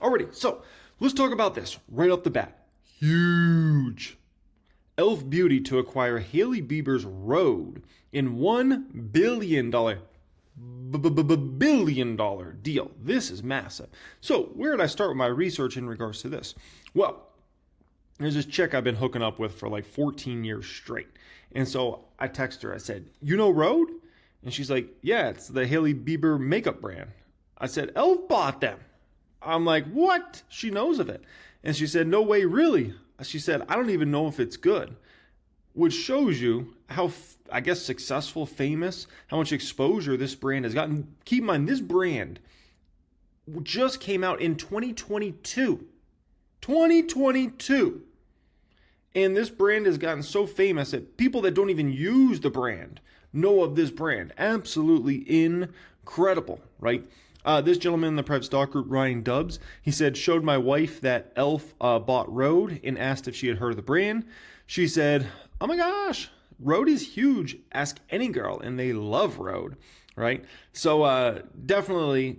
Alrighty, so let's talk about this right off the bat. Huge. Elf Beauty to acquire Hailey Bieber's Rhode in $1 billion deal. This is massive. So where did I start with my research in regards to this? Well, there's this chick I've been hooking up with for like 14 years straight. And so I text her, I said, you know Rhode? And she's like, yeah, it's the Hailey Bieber makeup brand. I said, Elf bought them. I'm like, what? She knows of it. And she said, no way, really? She said, I don't even know if it's good. Which shows you how, I guess, successful, famous, how much exposure this brand has gotten. Keep in mind, this brand just came out in 2022. 2022. And this brand has gotten so famous that people that don't even use the brand know of this brand. Absolutely incredible, right? This gentleman in the private stock group, Ryan Dubs, he said, showed my wife that Elf bought Rhode and asked if she had heard of the brand. She said, oh my gosh, Rhode is huge. Ask any girl, and they love Rhode, right? So definitely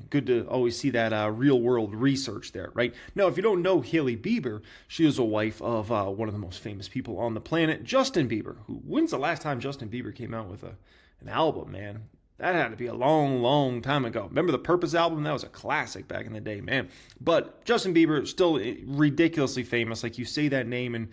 good to always see that real world research there, right? Now, if you don't know Hailey Bieber, she is a wife of one of the most famous people on the planet, Justin Bieber. When's the last time Justin Bieber came out with an album, man? That had to be a long, long time ago. Remember the Purpose album? That was a classic back in the day, man. But Justin Bieber, still ridiculously famous. Like, you say that name and,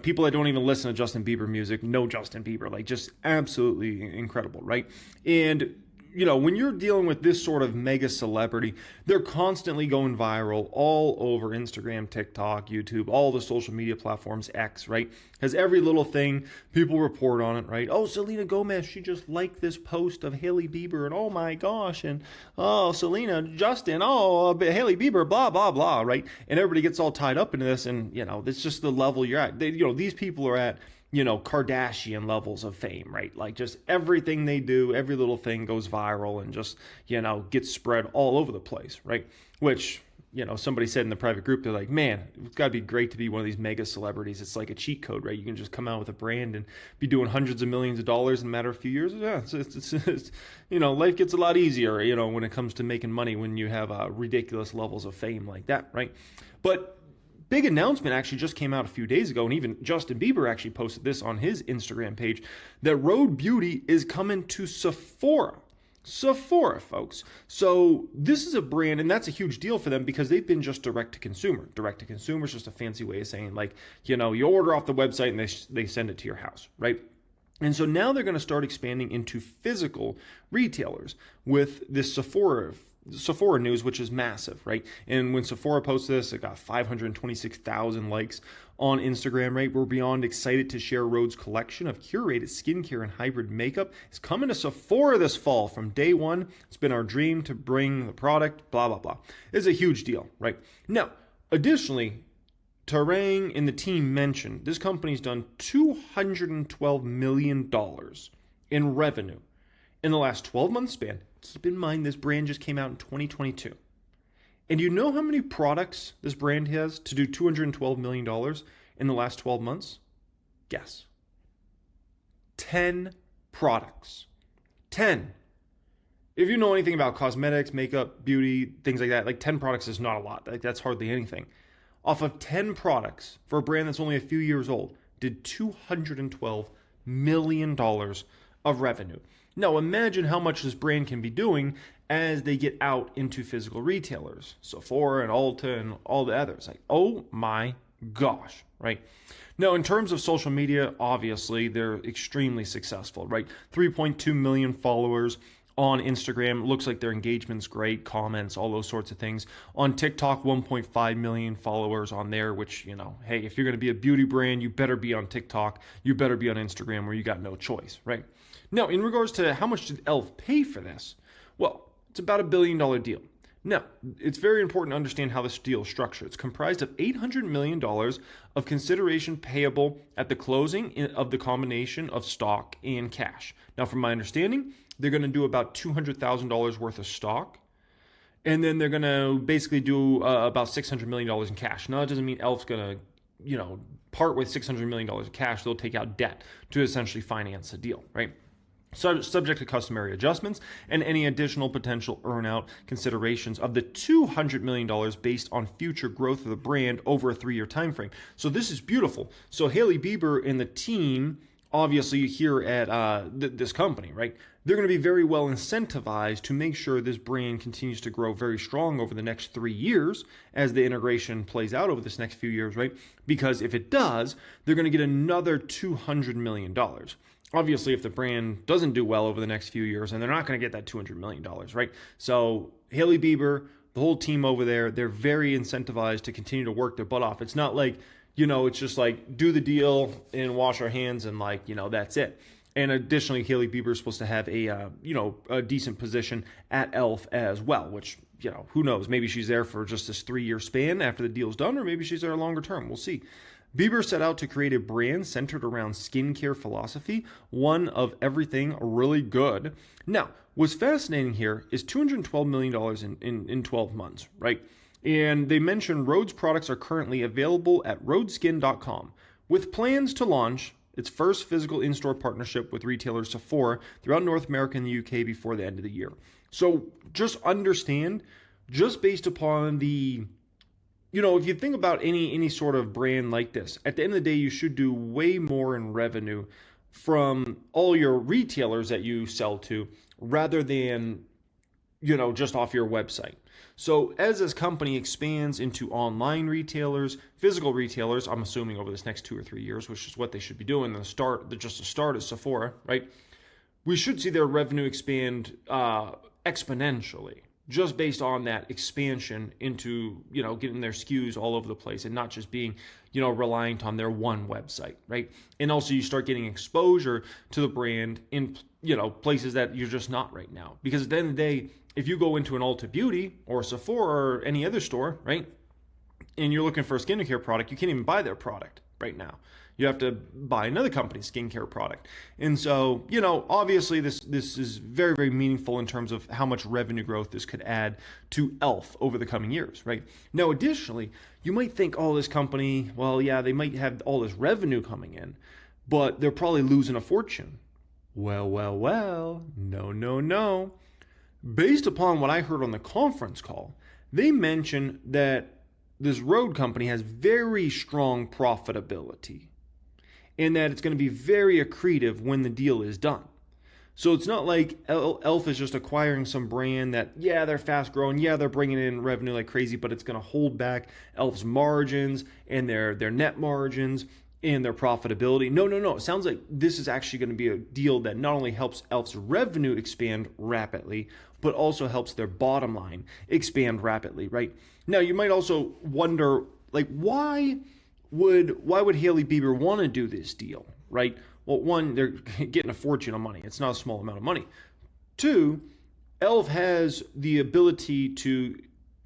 people that don't even listen to Justin Bieber music know Justin Bieber. Like, just absolutely incredible, right? And, when you're dealing with this sort of mega celebrity, they're constantly going viral all over Instagram, TikTok, YouTube, all the social media platforms, X, right? Has every little thing, people report on it, right? Oh, Selena Gomez, she just liked this post of Hailey Bieber, and oh my gosh, and oh, Selena, Justin, oh, Hailey Bieber, blah, blah, blah, right? And everybody gets all tied up into this, and, it's just the level you're at. These people are at, Kardashian levels of fame, right? Like, just everything they do, every little thing goes viral and just, gets spread all over the place, right? Which, somebody said in the private group, they're like, man, it's got to be great to be one of these mega celebrities. It's like a cheat code, right? You can just come out with a brand and be doing hundreds of millions of dollars in a matter of a few years. Yeah, it's life gets a lot easier, when it comes to making money when you have ridiculous levels of fame like that, right? But big announcement actually just came out a few days ago, and even Justin Bieber actually posted this on his Instagram page, that Rhode Beauty is coming to Sephora. Sephora, folks. So this is a brand, and that's a huge deal for them because they've been just direct to consumer. Direct to consumer is just a fancy way of saying, like, you order off the website and they send it to your house, right? And so now they're going to start expanding into physical retailers with this Sephora news, which is massive, right? And when Sephora posted this, it got 526,000 likes on Instagram, right? We're beyond excited to share Rhode's collection of curated skincare and hybrid makeup. It's coming to Sephora this fall from day one. It's been our dream to bring the product, blah, blah, blah. It's a huge deal, right? Now, additionally, Tarang and the team mentioned this company's done $212 million in revenue in the last 12-month span. Keep in mind, this brand just came out in 2022. And you know how many products this brand has to do $212 million in the last 12 months? Guess. 10 products. 10. If you know anything about cosmetics, makeup, beauty, things like that, like 10 products is not a lot. Like, that's hardly anything. Off of 10 products for a brand that's only a few years old, did $212 million of revenue. Now imagine how much this brand can be doing as they get out into physical retailers, Sephora and Ulta and all the others. Like, oh my gosh, right? Now, in terms of social media, obviously they're extremely successful, right? 3.2 million followers on Instagram. Looks like their engagement's great, comments, all those sorts of things. On TikTok, 1.5 million followers on there, which, hey, if you're going to be a beauty brand, you better be on TikTok. You better be on Instagram, where you got no choice, right? Now, in regards to how much did Elf pay for this? Well, it's about $1 billion deal. Now, it's very important to understand how this deal is structured. It's comprised of $800 million of consideration payable at the closing of the combination of stock and cash. Now, from my understanding, they're going to do about $200,000 worth of stock, and then they're going to basically do about $600 million in cash. Now, that doesn't mean Elf's going to, part with $600 million of cash. They'll take out debt to essentially finance the deal, right? subject to customary adjustments and any additional potential earnout considerations of the $200 million based on future growth of the brand over a 3-year time frame. So this is beautiful. So Hailey Bieber and the team, obviously here at this company, right? They're going to be very well incentivized to make sure this brand continues to grow very strong over the next 3 years as the integration plays out over this next few years, right? Because if it does, they're going to get another $200 million. Obviously, if the brand doesn't do well over the next few years, and they're not going to get that $200 million, right? So Hailey Bieber, the whole team over there, they're very incentivized to continue to work their butt off. It's not like, it's just like do the deal and wash our hands and that's it. And additionally, Hailey Bieber is supposed to have a decent position at Elf as well, which, who knows? Maybe she's there for just this 3-year span after the deal's done, or maybe she's there longer term. We'll see. Bieber set out to create a brand centered around skincare philosophy, one of everything really good. Now, what's fascinating here is $212 million in 12 months, right? And they mentioned Rhode's products are currently available at rhodeskin.com, with plans to launch its first physical in-store partnership with retailer Sephora throughout North America and the UK before the end of the year. So just understand, just based upon the, if you think about any sort of brand like this, at the end of the day, you should do way more in revenue from all your retailers that you sell to rather than, just off your website. So as this company expands into online retailers, physical retailers, I'm assuming over this next 2 or 3 years, which is what they should be doing, the start is Sephora, right? We should see their revenue expand exponentially, just based on that expansion into, getting their SKUs all over the place and not just being, reliant on their one website, right? And also you start getting exposure to the brand in, places that you're just not right now. Because at the end of the day, if you go into an Ulta Beauty or Sephora or any other store, right, and you're looking for a skincare product, you can't even buy their product right now. You have to buy another company's skincare product. And so, obviously this is very, very meaningful in terms of how much revenue growth this could add to Elf over the coming years, right? Now, additionally, you might think, this company, well, yeah, they might have all this revenue coming in, but they're probably losing a fortune. Well, no. Based upon what I heard on the conference call, they mentioned that this Rhode company has very strong profitability and that it's going to be very accretive when the deal is done. So it's not like Elf is just acquiring some brand that, they're fast growing, they're bringing in revenue like crazy, but it's going to hold back Elf's margins and their net margins and their profitability. No. It sounds like this is actually going to be a deal that not only helps Elf's revenue expand rapidly, but also helps their bottom line expand rapidly, right? Now, you might also wonder, why would Hailey Bieber want to do this deal, right? Well, one, they're getting a fortune of money. It's not a small amount of money. 2, Elf has the ability to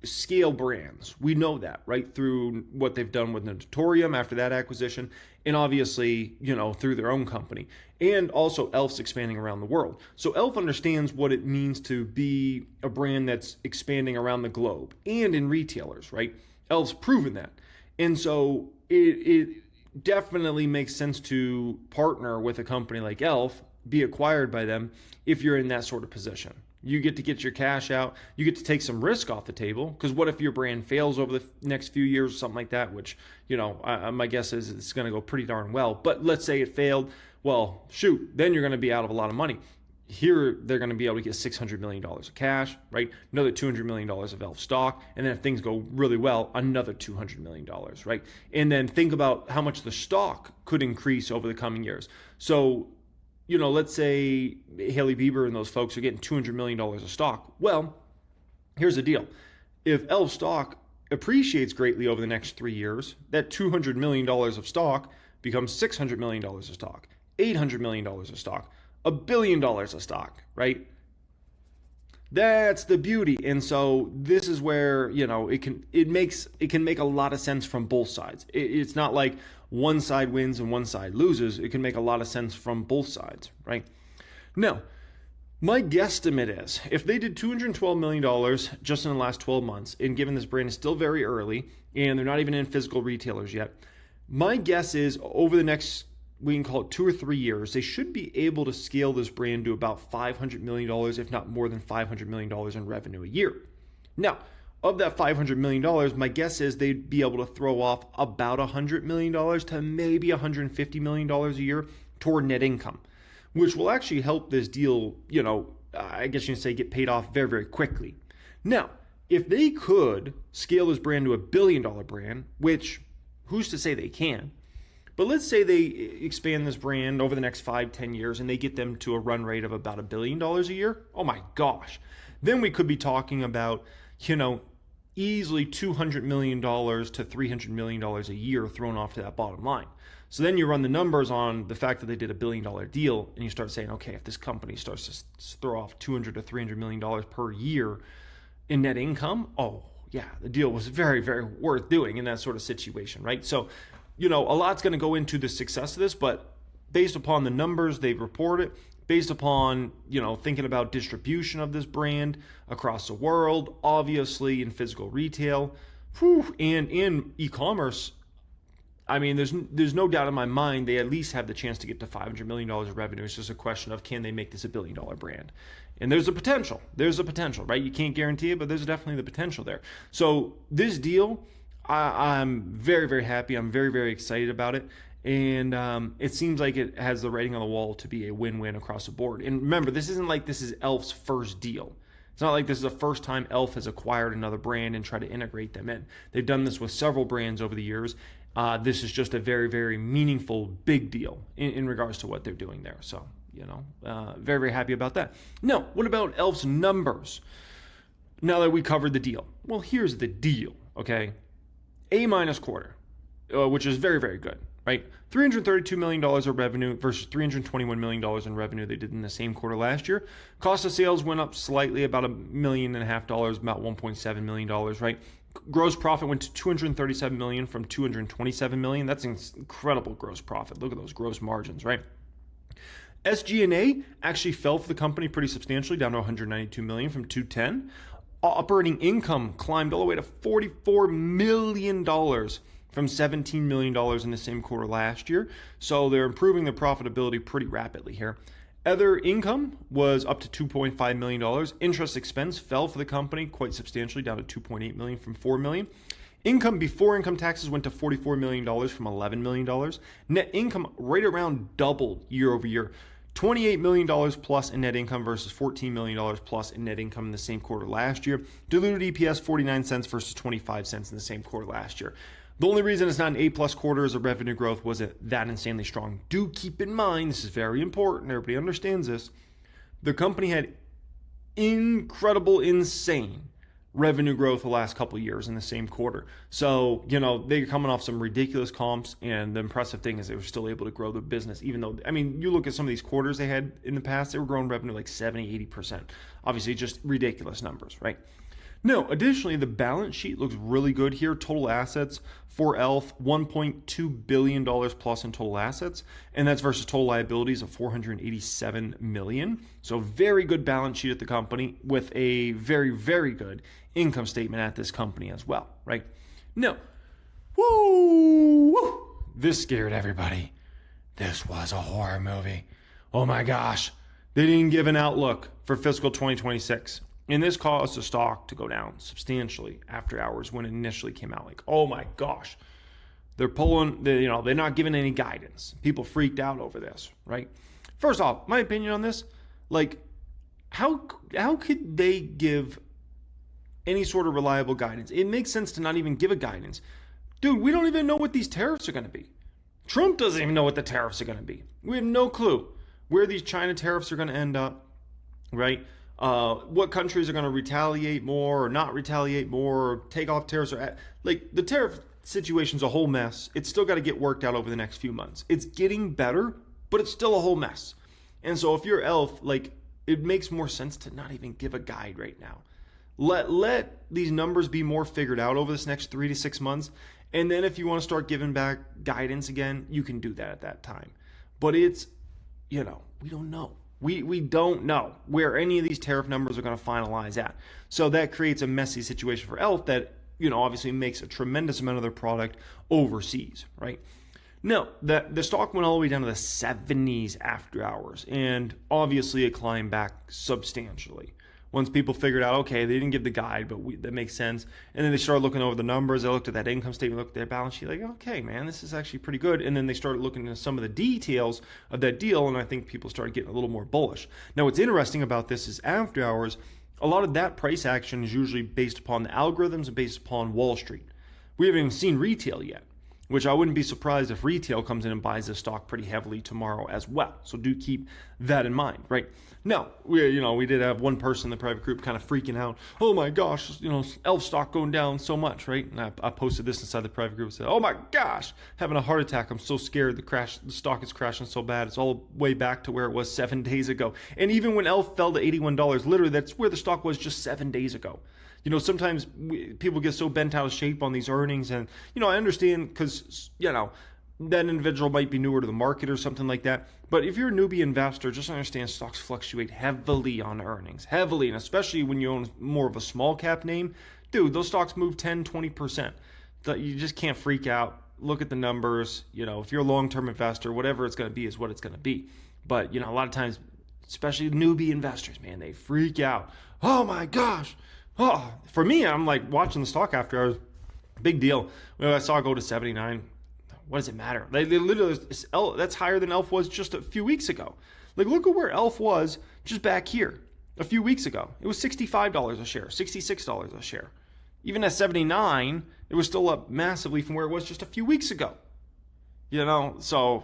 scale brands. We know that, right? Through what they've done with Notorium after that acquisition, and obviously, through their own company. And also Elf's expanding around the world. So Elf understands what it means to be a brand that's expanding around the globe and in retailers, right? Elf's proven that. And so it definitely makes sense to partner with a company like Elf, be acquired by them if you're in that sort of position. You get to get your cash out. You get to take some risk off the table, because what if your brand fails over the next few years or something like that, which, my guess is it's going to go pretty darn well. But let's say it failed. Well, shoot, then you're going to be out of a lot of money. Here, they're going to be able to get $600 million of cash, right? Another $200 million of Elf stock. And then if things go really well, another $200 million, right? And then think about how much the stock could increase over the coming years. So, let's say Hailey Bieber and those folks are getting $200 million of stock. Well, here's the deal. If Elf stock appreciates greatly over the next 3 years, that $200 million of stock becomes $600 million of stock, $800 million of stock, $1 billion of stock, right? That's the beauty. And so this is where, it can make a lot of sense from both sides. It's not like one side wins and one side loses. It can make a lot of sense from both sides, right? Now, my guesstimate is if they did $212 million just in the last 12 months, and given this brand is still very early and they're not even in physical retailers yet, my guess is over the next we can call it 2 or 3 years, they should be able to scale this brand to about $500 million, if not more than $500 million in revenue a year. Now, of that $500 million, my guess is they'd be able to throw off about $100 million to maybe $150 million a year toward net income, which will actually help this deal, I guess you can say, get paid off very, very quickly. Now, if they could scale this brand to $1 billion brand, which who's to say they can, but let's say they expand this brand over the next 5-10 years and they get them to a run rate of about $1 billion a year. Oh my gosh. Then we could be talking about, easily $200 million to $300 million a year thrown off to that bottom line. So then you run the numbers on the fact that they did $1 billion deal and you start saying, okay, if this company starts to throw off $200 to $300 million per year in net income, oh yeah, the deal was very, very worth doing in that sort of situation, right? So, a lot's going to go into the success of this, but based upon the numbers they've reported, based upon, thinking about distribution of this brand across the world, obviously in physical retail, and in e-commerce, I mean, there's no doubt in my mind they at least have the chance to get to $500 million of revenue. It's just a question of, can they make this $1 billion brand? And there's a potential. There's a potential, right? You can't guarantee it, but there's definitely the potential there. So this deal, I'm very, very happy. I'm very, very excited about it. And it seems like it has the writing on the wall to be a win-win across the board. And remember, this isn't like this is Elf's first deal. It's not like this is the first time Elf has acquired another brand and tried to integrate them in. They've done this with several brands over the years. This is just a very, very meaningful, big deal in regards to what they're doing there. So, very, very happy about that. Now, what about Elf's numbers? Now that we covered the deal. Well, here's the deal, okay? A- quarter, which is very, very good. Right, $332 million of revenue versus $321 million in revenue they did in the same quarter last year. Cost of sales went up slightly, about $1.5 million, about $1.7 million, right? Gross profit went to $237 million from $227 million. That's incredible gross profit. Look at those gross margins, right? SG&A actually fell for the company pretty substantially, down to $192 million from $210. Operating income climbed all the way to $44 million from $17 million in the same quarter last year. So they're improving their profitability pretty rapidly here. Other income was up to $2.5 million. Interest expense fell for the company quite substantially, down to $2.8 million from $4 million. Income before income taxes went to $44 million from $11 million. Net income right around doubled year over year. $28 million plus in net income versus $14 million plus in net income in the same quarter last year. Diluted EPS 49 cents versus 25 cents in the same quarter last year. The only reason it's not an A-plus quarter as a revenue growth was it that insanely strong. Do keep in mind, this is very important, everybody understands this, the company had incredible, insane revenue growth the last couple of years in the same quarter. So, they're coming off some ridiculous comps, and the impressive thing is they were still able to grow the business, even though, you look at some of these quarters they had in the past, they were growing revenue like 70, 80%. Obviously, just ridiculous numbers, right? No, additionally, the balance sheet looks really good here. Total assets for Elf, $1.2 billion plus in total assets, and that's versus total liabilities of $487 million. So very good balance sheet at the company with a very, very good income statement at this company as well, right? No, woo, this scared everybody. This was a horror movie. Oh my gosh, they didn't give an outlook for fiscal 2026. And this caused the stock to go down substantially after hours when it initially came out. Like, oh my gosh, they're not giving any guidance. People freaked out over this, right? First off, my opinion on this, like, how could they give any sort of reliable guidance? It makes sense to not even give a guidance. Dude, we don't even know what these tariffs are going to be. Trump doesn't even know what the tariffs are going to be. We have no clue where these China tariffs are going to end up, right? What countries are going to retaliate more or not retaliate more or take off tariffs. The tariff situation's a whole mess. It's still got to get worked out over the next few months. It's getting better, but it's still a whole mess. And so if you're Elf, it makes more sense to not even give a guide right now. Let these numbers be more figured out over this next 3 to 6 months. And then if you want to start giving back guidance again, you can do that at that time. But it's, we don't know. We don't know where any of these tariff numbers are going to finalize at. So that creates a messy situation for Elf that, obviously makes a tremendous amount of their product overseas, right? No, the stock went all the way down to the 70s after hours, and obviously it climbed back substantially. Once people figured out, okay, they didn't give the guide, but that makes sense. And then they started looking over the numbers. They looked at that income statement, looked at their balance sheet, like, okay, man, this is actually pretty good. And then they started looking into some of the details of that deal, and I think people started getting a little more bullish. Now, what's interesting about this is after hours, a lot of that price action is usually based upon the algorithms and based upon Wall Street. We haven't even seen retail yet, which I wouldn't be surprised if retail comes in and buys this stock pretty heavily tomorrow as well. So do keep that in mind, right? Now, we did have one person in the private group kind of freaking out. Oh my gosh, ELF stock going down so much, right? And I posted this inside the private group and said, oh my gosh, having a heart attack. I'm so scared the stock is crashing so bad. It's all the way back to where it was 7 days ago. And even when ELF fell to $81, literally that's where the stock was just 7 days ago. Sometimes people get so bent out of shape on these earnings, and, I understand because, that individual might be newer to the market or something like that. But if you're a newbie investor, just understand stocks fluctuate heavily on earnings, heavily, and especially when you own more of a small cap name, dude, those stocks move 10, 20%. You just can't freak out. Look at the numbers. If you're a long-term investor, whatever it's going to be is what it's going to be. But, a lot of times, especially newbie investors, man, they freak out. Oh my gosh. Oh, for me, I'm like watching the stock after hours. Big deal. I saw it go to 79. What does it matter? They literally, that's higher than ELF was just a few weeks ago. Like, look at where ELF was just back here a few weeks ago. It was $65 a share, $66 a share. Even at 79, it was still up massively from where it was just a few weeks ago. So,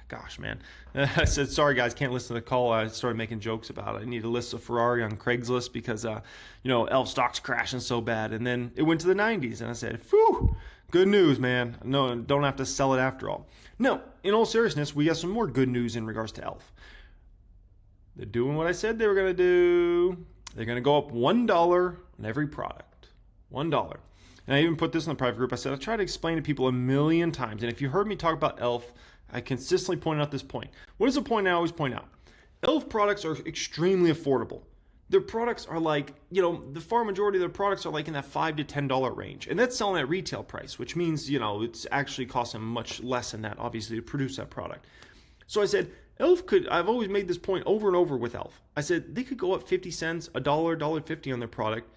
gosh, man. I said, sorry, guys, can't listen to the call. I started making jokes about it. I need to list a Ferrari on Craigslist because, ELF stock's crashing so bad. And then it went to the 90s, and I said, phew. Good news, man. No, don't have to sell it after all. No, in all seriousness, we got some more good news in regards to ELF. They're doing what I said they were going to do. They're going to go up $1 on every product. $1. And I even put this in the private group. I said, I try to explain to people a million times. And if you heard me talk about ELF, I consistently point out this point. What is the point I always point out? ELF products are extremely affordable. Their products are like, the far majority of their products are like in that $5 to $10 range. And that's selling at retail price, which means, it's actually costing much less than that, obviously, to produce that product. So I said, I've always made this point over and over with ELF. I said, they could go up 50 cents, $1, $1.50 on their product.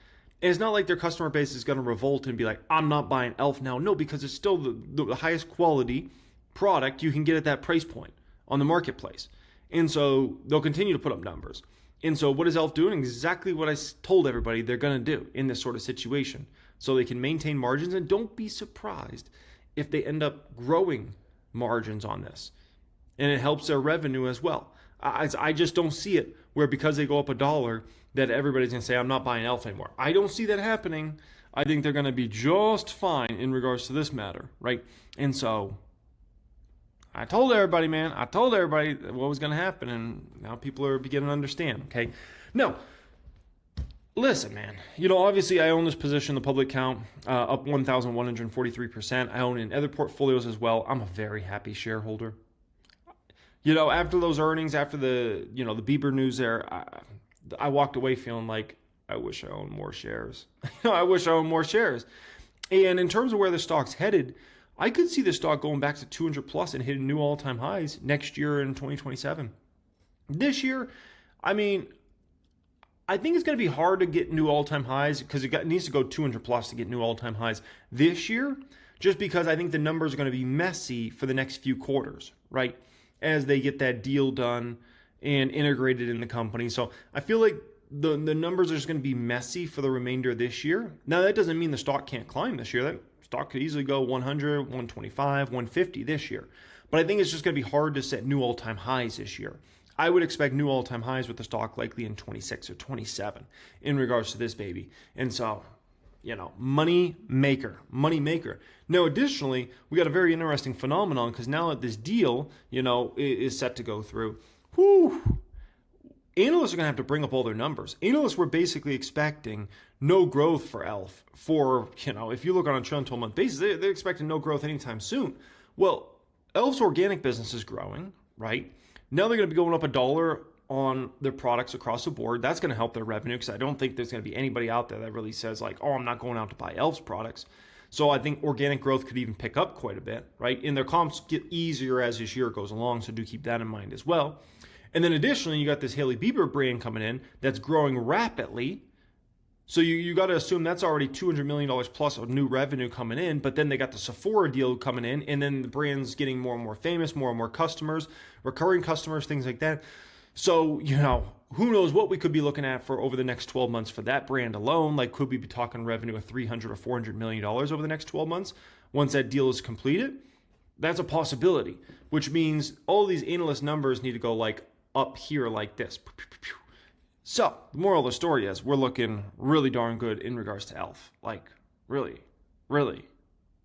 And it's not like their customer base is going to revolt and be like, I'm not buying ELF now. No, because it's still the highest quality product you can get at that price point on the marketplace. And so they'll continue to put up numbers. And so what is ELF doing? Exactly what I told everybody they're going to do in this sort of situation. So they can maintain margins, and don't be surprised if they end up growing margins on this. And it helps their revenue as well. I just don't see it where because they go up $1 that everybody's going to say, I'm not buying ELF anymore. I don't see that happening. I think they're going to be just fine in regards to this matter, right? And so I told everybody, man. I told everybody what was going to happen, and now people are beginning to understand, okay? Now, listen, man. Obviously, I own this position, the public count, up 1,143%. I own in other portfolios as well. I'm a very happy shareholder. After those earnings, after the Bieber news there, I walked away feeling like I wish I owned more shares. I wish I owned more shares. And in terms of where the stock's headed, I could see the stock going back to 200 plus and hitting new all-time highs next year in 2027. This year, I think it's going to be hard to get new all-time highs because it needs to go 200 plus to get new all-time highs this year, just because I think the numbers are going to be messy for the next few quarters, right? As they get that deal done and integrated in the company. So I feel like the numbers are just going to be messy for the remainder of this year. Now, that doesn't mean the stock can't climb this year. That stock could easily go 100, 125, 150 this year. But I think it's just going to be hard to set new all-time highs this year. I would expect new all-time highs with the stock likely in 26 or 27 in regards to this baby. And so, money maker. Now, additionally, we got a very interesting phenomenon because now that this deal, is set to go through, analysts are going to have to bring up all their numbers. Analysts were basically expecting no growth for ELF for, if you look on a trailing 12-month basis, they're expecting no growth anytime soon. Well, ELF's organic business is growing, right? Now they're going to be going up $1 on their products across the board. That's going to help their revenue because I don't think there's going to be anybody out there that really says like, oh, I'm not going out to buy ELF's products. So I think organic growth could even pick up quite a bit, right? And their comps get easier as this year goes along, so do keep that in mind as well. And then additionally, you got this Hailey Bieber brand coming in that's growing rapidly. So you got to assume that's already $200 million plus of new revenue coming in, but then they got the Sephora deal coming in, and then the brand's getting more and more famous, more and more customers, recurring customers, things like that. So, who knows what we could be looking at for over the next 12 months for that brand alone. Like, could we be talking revenue of $300 or $400 million over the next 12 months once that deal is completed? That's a possibility, which means all these analyst numbers need to go like up here like this. So the moral of the story is we're looking really darn good in regards to ELF. Like really, really,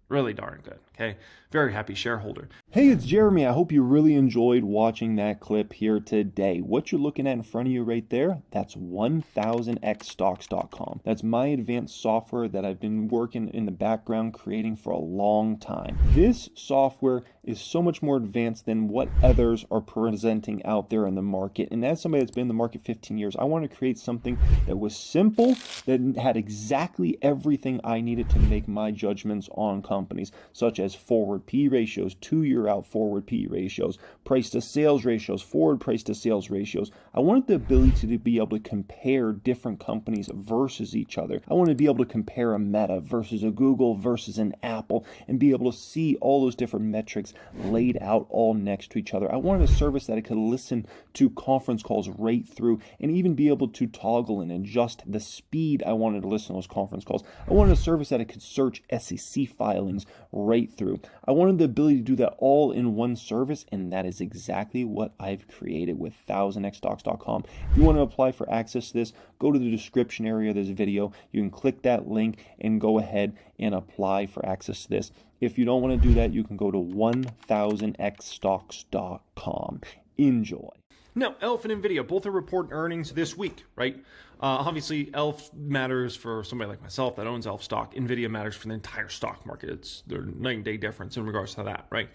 really darn good. Okay. Very happy shareholder. Hey, it's Jeremy. I hope you really enjoyed watching that clip here today. What you're looking at in front of you right there, that's 1000xstocks.com. That's my advanced software that I've been working in the background creating for a long time. This software is so much more advanced than what others are presenting out there in the market. And as somebody that's been in the market 15 years, I want to create something that was simple, that had exactly everything I needed to make my judgments on companies, such as forward P ratios, 2-year out forward P ratios, price to sales ratios, forward price to sales ratios. I wanted the ability to be able to compare different companies versus each other. I wanted to be able to compare a Meta versus a Google versus an Apple and be able to see all those different metrics laid out all next to each other. I wanted a service that I could listen to conference calls right through and even be able to toggle and adjust the speed I wanted to listen to those conference calls. I wanted a service that I could search SEC filings right through. I wanted the ability to do that all in one service, and that is exactly what I've created with 1000xstocks.com. If you want to apply for access to this, go to the description area of this video. You can click that link and go ahead and apply for access to this. If you don't want to do that, you can go to 1000xstocks.com. Enjoy. Now, ELF and NVIDIA both are reporting earnings this week, right? Obviously, ELF matters for somebody like myself that owns ELF stock. NVIDIA matters for the entire stock market. It's their night and day difference in regards to that, right?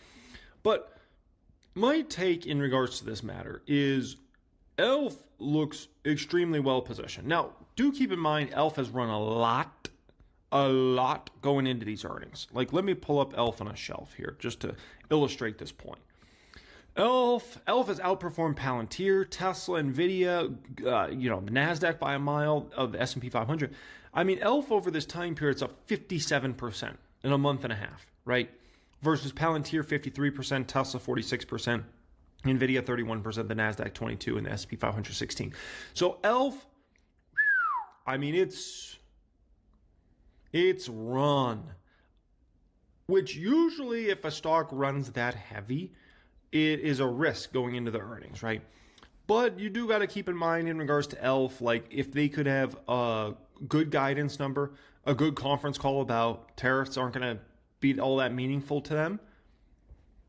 But my take in regards to this matter is ELF looks extremely well positioned. Now, do keep in mind, ELF has run a lot going into these earnings. Like, let me pull up ELF on a shelf here just to illustrate this point. ELF has outperformed Palantir, Tesla, NVIDIA, the NASDAQ by a mile of the S&P 500. I mean, ELF over this time period is up 57% in a month and a half, right? Versus Palantir 53%, Tesla 46%, NVIDIA 31%, the NASDAQ 22%, and the S&P 500 16%. So ELF, I mean, it's run, which usually if a stock runs that heavy, it is a risk going into the earnings, right? But you do got to keep in mind in regards to ELF, like if they could have a good guidance number, a good conference call about tariffs aren't going to be all that meaningful to them,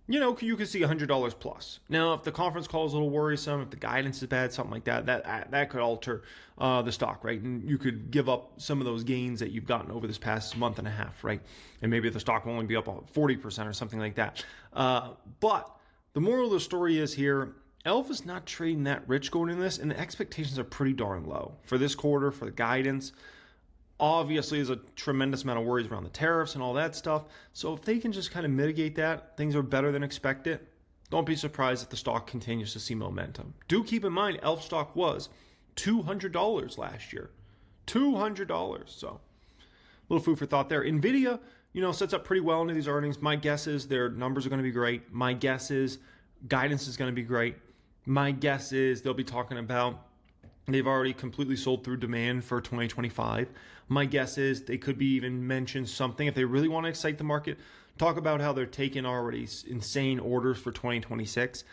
you could see $100 plus. Now, if the conference call is a little worrisome, if the guidance is bad, something like that, that could alter the stock, right? And you could give up some of those gains that you've gotten over this past month and a half, right? And maybe the stock will only be up 40% or something like that. But the moral of the story is here, ELF is not trading that rich going into this, and the expectations are pretty darn low for this quarter, for the guidance. Obviously, there's a tremendous amount of worries around the tariffs and all that stuff. So if they can just kind of mitigate that, things are better than expected. Don't be surprised if the stock continues to see momentum. Do keep in mind, ELF stock was $200 last year. $200. So a little food for thought there. NVIDIA, sets up pretty well into these earnings. My guess is their numbers are going to be great. My guess is guidance is going to be great. My guess is they'll be talking about they've already completely sold through demand for 2025. My guess is they could be even mention something if they really want to excite the market, talk about how they're taking already insane orders for 2026.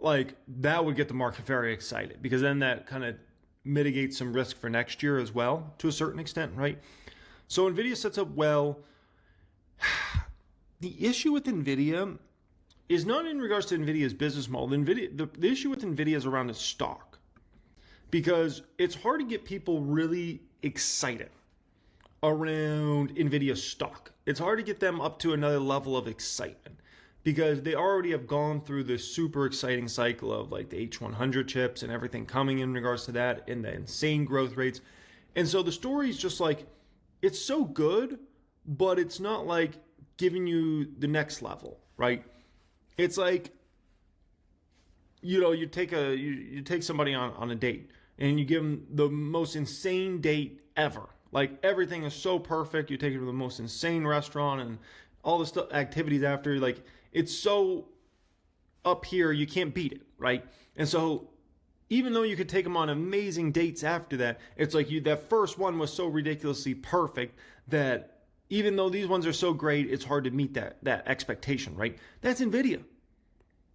Like, that would get the market very excited because then that kind of mitigates some risk for next year as well to a certain extent, right? So NVIDIA sets up well. The issue with NVIDIA is not in regards to NVIDIA's business model. The issue with NVIDIA is around its stock, because it's hard to get people really excited around NVIDIA's stock. It's hard to get them up to another level of excitement because they already have gone through this super exciting cycle of like the H100 chips and everything coming in regards to that and the insane growth rates. And so the story is just like, it's so good, but it's not like giving you the next level, right? It's like, you take somebody on a date and you give them the most insane date ever. Like everything is so perfect. You take it to the most insane restaurant and all the stuff, activities after. Like it's so up here, you can't beat it, right? And so even though you could take them on amazing dates after that, it's like that first one was so ridiculously perfect that even though these ones are so great, it's hard to meet that expectation, right? That's NVIDIA.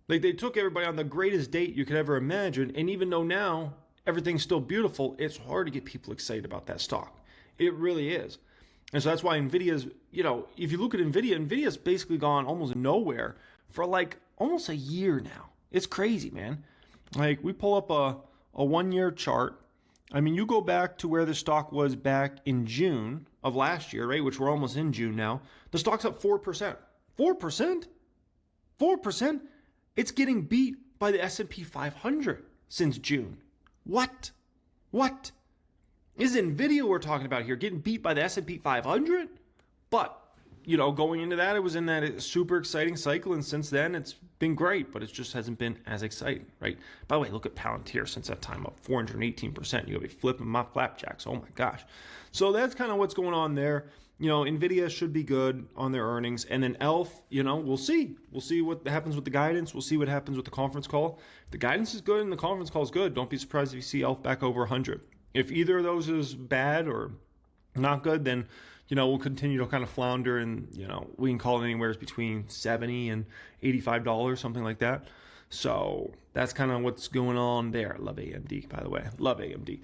Like they took everybody on the greatest date you could ever imagine, and even though now everything's still beautiful, it's hard to get people excited about that stock. It really is. And so that's why NVIDIA's, if you look at NVIDIA's basically gone almost nowhere for like almost a year now. It's crazy, man. Like we pull up a 1 year chart. I mean, you go back to where the stock was back in June of last year, right? Which we're almost in June now. The stock's up 4%. 4%? 4%? It's getting beat by the S&P 500 since June. What? Is NVIDIA we're talking about here getting beat by the S&P 500? But, going into that, it was in that super exciting cycle, and since then, it's been great, but it just hasn't been as exciting, right? By the way, look at Palantir since that time, up 418%. You'll be flipping my flapjacks. Oh, my gosh. So that's kind of what's going on there. NVIDIA should be good on their earnings. And then ELF, we'll see. We'll see what happens with the guidance. We'll see what happens with the conference call. If the guidance is good and the conference call is good, don't be surprised if you see ELF back over 100. If either of those is bad or not good, then, we'll continue to kind of flounder and, we can call it anywhere between $70 and $85, something like that. So that's kind of what's going on there. Love AMD, by the way. Love AMD.